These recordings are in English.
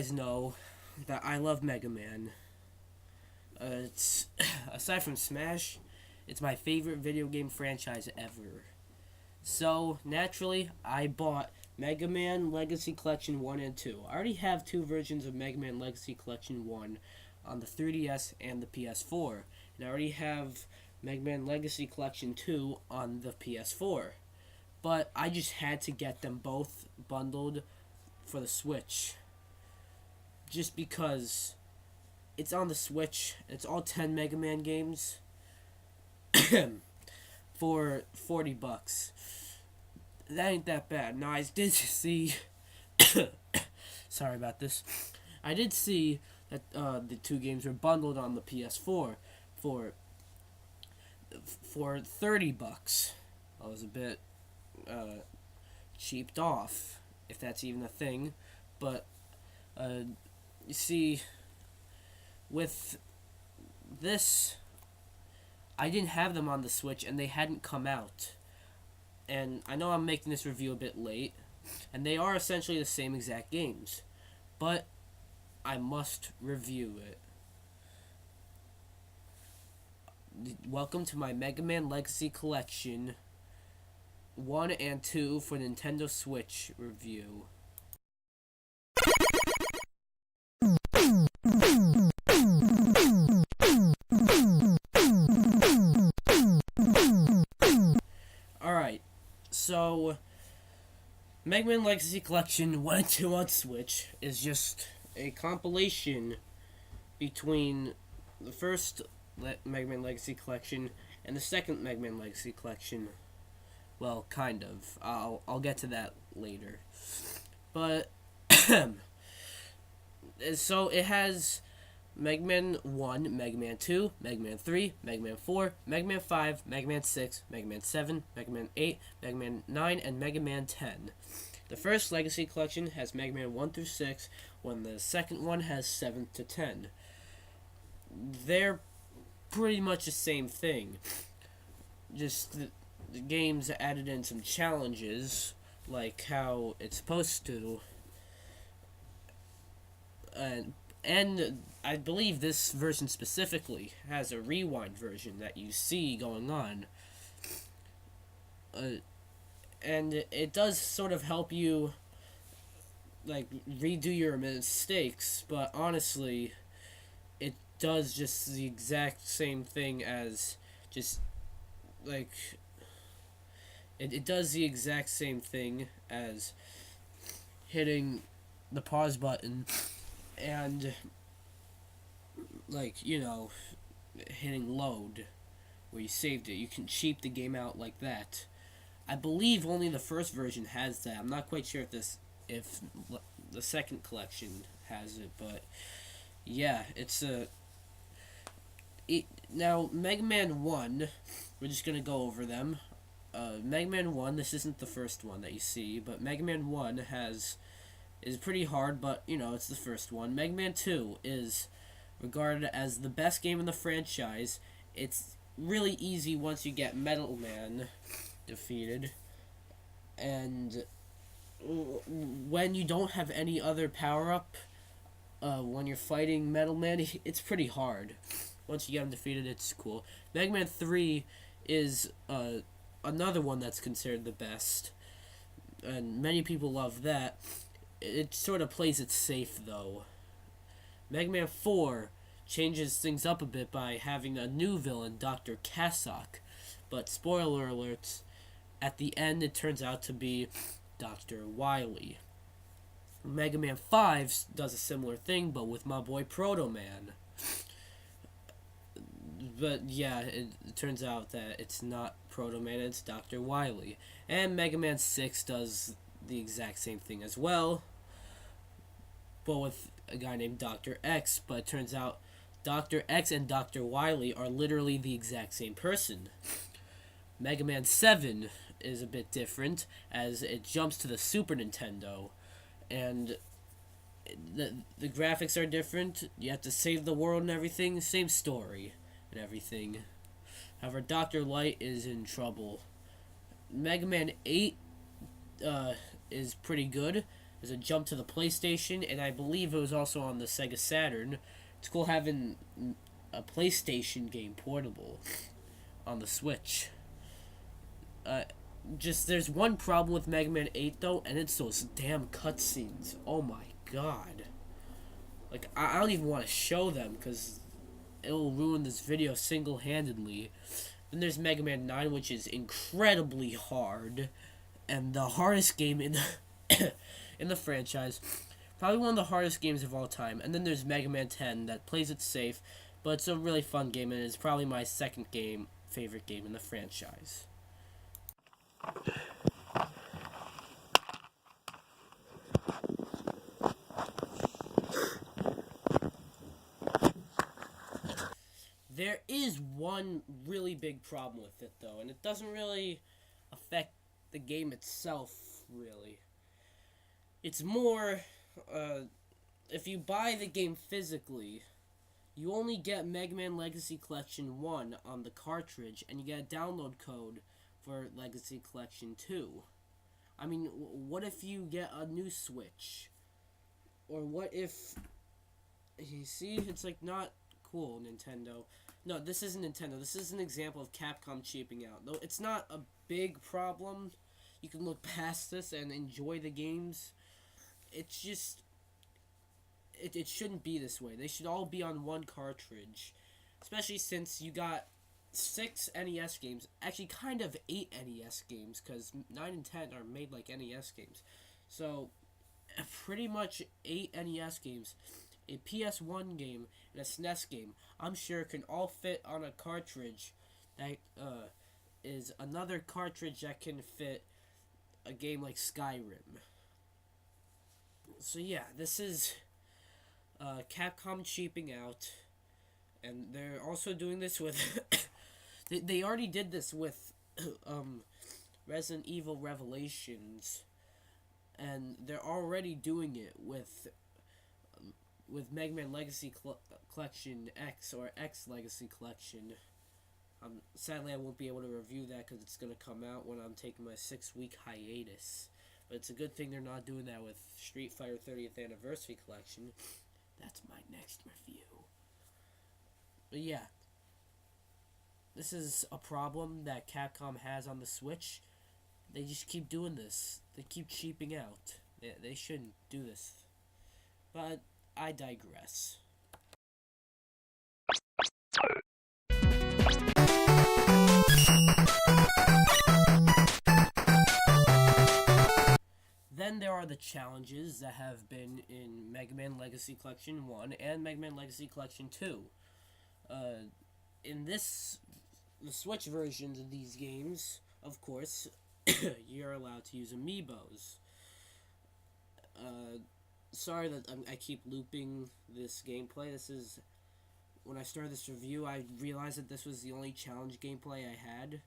guys know that I love Megaman. It's aside from Smash, it's my favorite video game franchise ever. So naturally, I bought Mega Man Legacy Collection 1 and 2. I already have two versions of Mega Man Legacy Collection 1 on the 3DS and the PS4. And I already have Mega Man Legacy Collection 2 on the PS4. But I just had to get them both bundled for the Switch. Just because it's on the Switch. It's all 10 Mega Man games for $40. That ain't that bad. Now, I did see... Sorry about this. I did see that the two games were bundled on the PS4 for $30. I was a bit cheaped off, if that's even a thing. But, you see, with this, I didn't have them on the Switch, and they hadn't come out. And I know I'm making this review a bit late, and they are essentially the same exact games, but I must review it. Welcome to my Mega Man Legacy Collection 1 and 2 for Nintendo Switch review. Alright, so Mega Man Legacy Collection 1 and 2 on Switch is just a compilation between the first Mega Man Legacy Collection and the second Mega Man Legacy Collection. Well, kind of. I'll get to that later. But so it has Mega Man 1, Mega Man 2, Mega Man 3, Mega Man 4, Mega Man 5, Mega Man 6, Mega Man 7, Mega Man 8, Mega Man 9, and Mega Man 10. The first Legacy Collection has Mega Man 1 through 6, when the second one has 7 to 10. They're pretty much the same thing. Just the games added in some challenges, like how it's supposed to. And I believe this version specifically has a rewind version that you see going on. And it does sort of help you, like, redo your mistakes, but honestly, it does just the exact same thing as just, like, it does the exact same thing as hitting the pause button and, like, you know, hitting load where you saved it. You can cheat the game out like that. I believe only the first version has that. I'm not quite sure if the second collection has it, but yeah, it's now Mega Man 1, we're just gonna go over them. Mega Man 1, this isn't the first one that you see, but Mega Man 1 is pretty hard, but, you know, it's the first one. Mega Man 2 is regarded as the best game in the franchise. It's really easy once you get Metal Man defeated. And when you don't have any other power-up, when you're fighting Metal Man, it's pretty hard. Once you get him defeated, it's cool. Mega Man 3 is another one that's considered the best, and many people love that. It sort of plays it safe, though. Mega Man 4 changes things up a bit by having a new villain, Dr. Cassock. But spoiler alerts, at the end it turns out to be Dr. Wily. Mega Man 5 does a similar thing, but with my boy Proto Man. But yeah, it turns out that it's not Proto Man, it's Dr. Wily. And Mega Man 6 does the exact same thing as well, but with a guy named Dr. X. But it turns out Dr. X and Dr. Wily are literally the exact same person. Mega Man 7 is a bit different, as it jumps to the Super Nintendo, and the graphics are different. You have to save the world and everything, same story and everything. However, Dr. Light is in trouble. Mega Man 8 is pretty good, There's a jump to the PlayStation, and I believe it was also on the Sega Saturn. It's cool having a PlayStation game portable on the Switch. Just there's one problem with Mega Man 8 though, and it's those damn cutscenes. Oh my god. Like, I don't even want to show them because it will ruin this video single-handedly. Then there's Mega Man 9, which is incredibly hard, and the hardest game in the in the franchise. Probably one of the hardest games of all time. And then there's Mega Man 10 that plays it safe, but it's a really fun game, and it's probably my second favorite game in the franchise. There is one really big problem with it, though, and it doesn't really affect the game itself, really. It's more, if you buy the game physically, you only get Mega Man Legacy Collection 1 on the cartridge, and you get a download code for Legacy Collection 2. I mean, what if you get a new Switch? Or what if... You see, it's like not cool, Nintendo. No, this isn't Nintendo. This is an example of Capcom cheaping out. Though it's not a big problem. You can look past this and enjoy the games. It's just... It shouldn't be this way. They should all be on one cartridge. Especially since you got 6 NES games. Actually, kind of 8 NES games. Because 9 and 10 are made like NES games. So, pretty much 8 NES games. A PS1 game and a SNES game, I'm sure can all fit on a cartridge that is another cartridge that can fit a game like Skyrim. So yeah, this is Capcom cheaping out, and they're also doing this with they already did this with Resident Evil Revelations, and they're already doing it with Mega Man Legacy Collection X, or X Legacy Collection. Sadly, I won't be able to review that because it's going to come out when I'm taking my 6-week hiatus. But it's a good thing they're not doing that with Street Fighter 30th Anniversary Collection. That's my next review. But yeah, this is a problem that Capcom has on the Switch. They just keep doing this. They keep cheaping out. They shouldn't do this. But I digress. Then there are the challenges that have been in Mega Man Legacy Collection 1 and Mega Man Legacy Collection 2. In the Switch versions of these games, of course, you're allowed to use amiibos. Sorry that I keep looping this gameplay. This is... When I started this review, I realized that this was the only challenge gameplay I had.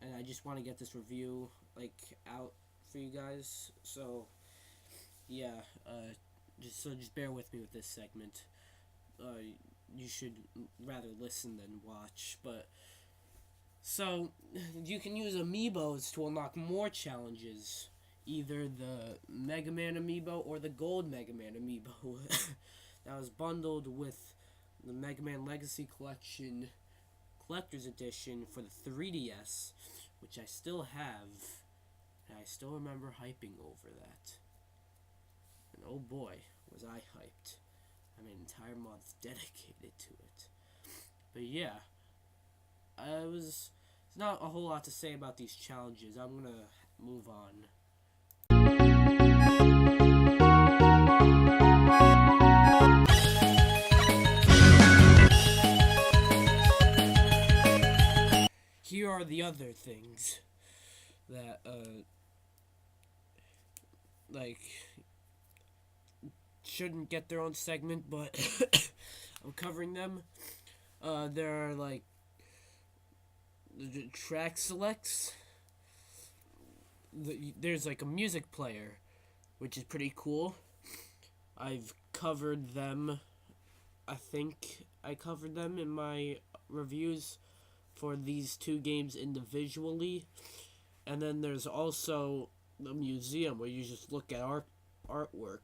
And I just want to get this review, out for you guys. So, yeah, just bear with me with this segment. You should rather listen than watch, but... So, you can use amiibos to unlock more challenges. Either the Mega Man amiibo or the Gold Mega Man amiibo that was bundled with the Mega Man Legacy Collection Collector's Edition for the 3DS, which I still have, and I still remember hyping over that. And oh boy, was I hyped. I mean, an entire month dedicated to it. But yeah, there's not a whole lot to say about these challenges. I'm gonna move on. Here are the other things that, shouldn't get their own segment, but I'm covering them. There are, the track selects. There's, a music player, which is pretty cool. I've covered them. I think I covered them in my reviews for these two games individually. And then there's also the museum where you just look at artwork.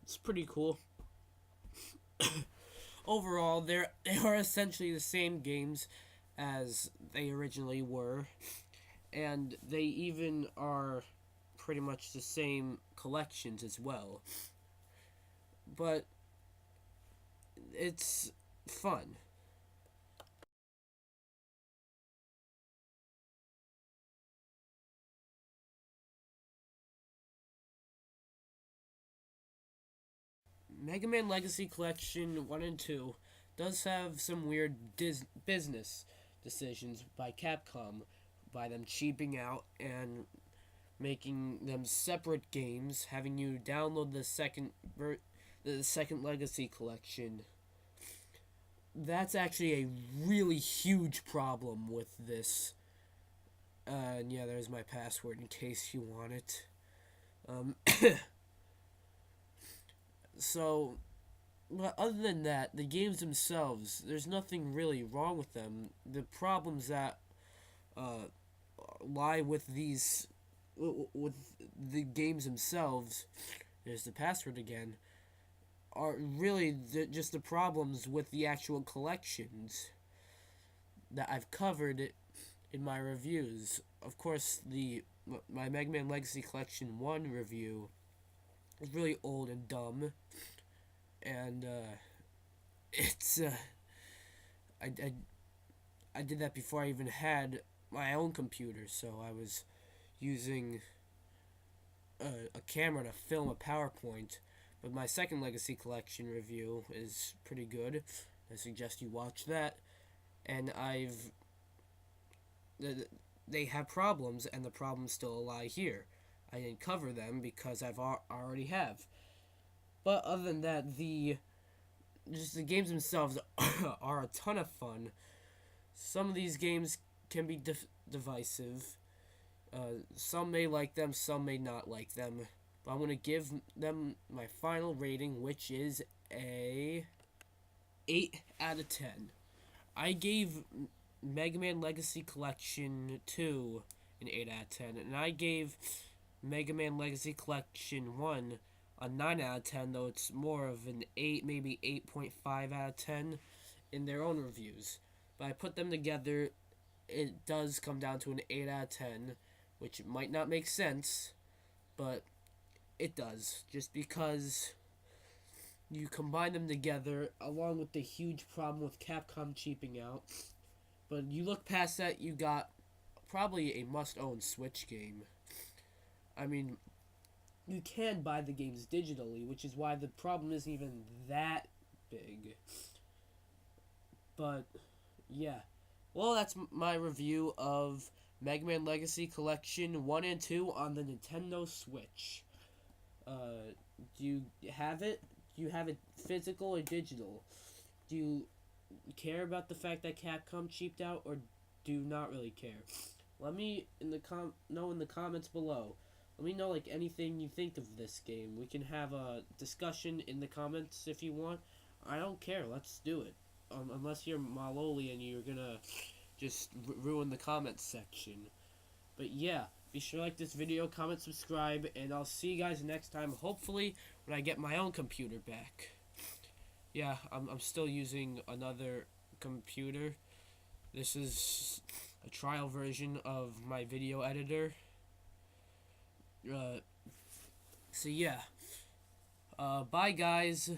It's pretty cool. Overall, they are essentially the same games as they originally were, and they even are pretty much the same collections as well. But it's fun. Mega Man Legacy Collection 1 and 2 does have some weird business decisions by Capcom, by them cheaping out and making them separate games, having you download the second Legacy Collection. That's actually a really huge problem with this. And yeah, there's my password in case you want it. Um, so, but other than that, the games themselves, there's nothing really wrong with them. The problems that uh, lie with with the games themselves, there's the password again, are really just the problems with the actual collections that I've covered in my reviews. Of course, my Mega Man Legacy Collection 1 review is really old and dumb, and it's I, I I did that before I even had my own computer, so I was using a camera to film a PowerPoint. But my second Legacy Collection review is pretty good. I suggest you watch that. And they have problems, and the problems still lie here. I didn't cover them because I've already have. But other than that, just the games themselves are a ton of fun. Some of these games can be divisive. Some may like them, some may not like them. But I'm going to give them my final rating, which is a 8 out of 10. I gave Mega Man Legacy Collection 2 an 8 out of 10, and I gave Mega Man Legacy Collection 1 a 9 out of 10, though it's more of an 8, maybe 8.5 out of 10 in their own reviews. But I put them together, it does come down to an 8 out of 10, which might not make sense, but it does, just because you combine them together, along with the huge problem with Capcom cheaping out. But you look past that, you got probably a must-own Switch game. I mean, you can buy the games digitally, which is why the problem isn't even that big. But, yeah. Well, that's my review of Mega Man Legacy Collection 1 and 2 on the Nintendo Switch. Do you have it? Do you have it physical or digital? Do you care about the fact that Capcom cheaped out, or do you not really care? Let me know in the comments below. Let me know like anything you think of this game. We can have a discussion in the comments if you want. I don't care. Let's do it. Unless you're Maloli and you're gonna just ruin the comments section. But yeah, be sure to like this video, comment, subscribe, and I'll see you guys next time, hopefully when I get my own computer back. Yeah, I'm still using another computer. This is a trial version of my video editor. So yeah. Bye guys.